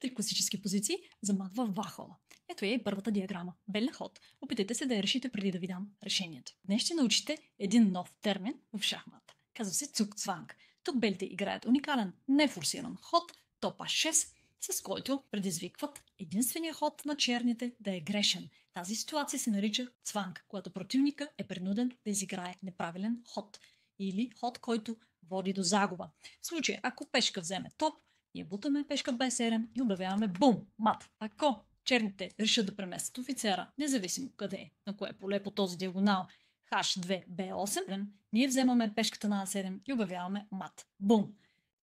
3 класически позиции за мат във Вахола. Ето е и първата диаграма. Белен ход. Опитайте се да я решите преди да ви дам решението. Днес ще научите един нов термин в шахмата. Казва се цугцванг. Тук белите играят уникален, нефорсиран ход, топа 6, с който предизвикват единствения ход на черните да е грешен. Тази ситуация се нарича цванг, когато противника е принуден да изиграе неправилен ход или ход, който води до загуба. В случай, ако пешка вземе топ, ние бутаме пешка b7 и обявяваме бум, мат. Ако черните решат да преместят офицера, независимо къде е, на кое поле по този диагонал, H2, B8, ние вземаме пешката на A7 и обявяваме мат. Бум!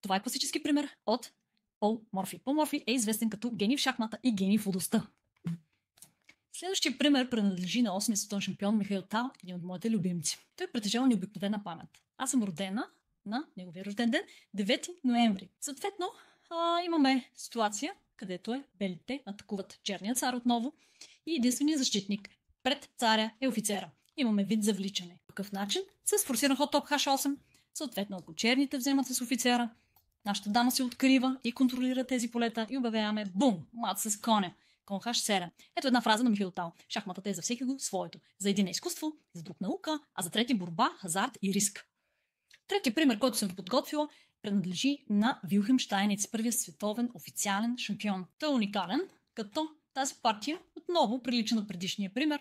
Това е класически пример от Пол Морфи. Пол Морфи е известен като гений в шахмата и гений в лудостта. Следващия пример принадлежи на 8-я световен шампион Михаил Tal, един от моите любимци. Той притежава необикновена памет. Аз съм родена на неговия рожден ден, 9 ноември. Съответно, имаме ситуация, където белите атакуват черния цар отново и единственият защитник пред царя е офицера. Имаме вид за вличане. По какъв начин? С форсиран ход топ H8. Съответно, ако черните вземат с офицера, нашата дама се открива и контролира тези полета и обявяваме бум, мат с коня. Кон H7. Ето една фраза на Михаил Tal. Шахматата е за всеки го своето. За един е изкуство, за друг наука, а за трети борба, хазарт и риск. Третия пример, който съм подготвила, принадлежи на Вилхелм Штайниц, първият световен официален шампион. Той е уникален, като тази партия отново прилича на предишния пример.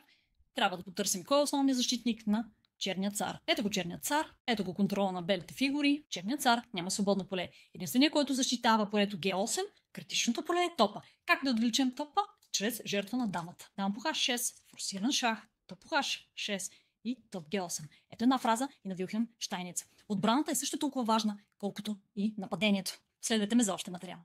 Трябва да потърсим кой е основният защитник на черния цар. Ето го черния цар, ето го контрола на белите фигури. Черният цар няма свободно поле. Единственият, който защитава полето G8, критичното поле е топа. Как да отвлечем топа? Чрез жертва на дамата. Дама по H6, форсиран шах, топ по H6 и топ G8. Ето една фраза и на Вилхелм Штайниц. Отбраната е също толкова важна, колкото и нападението. Следвайте ме за още материал.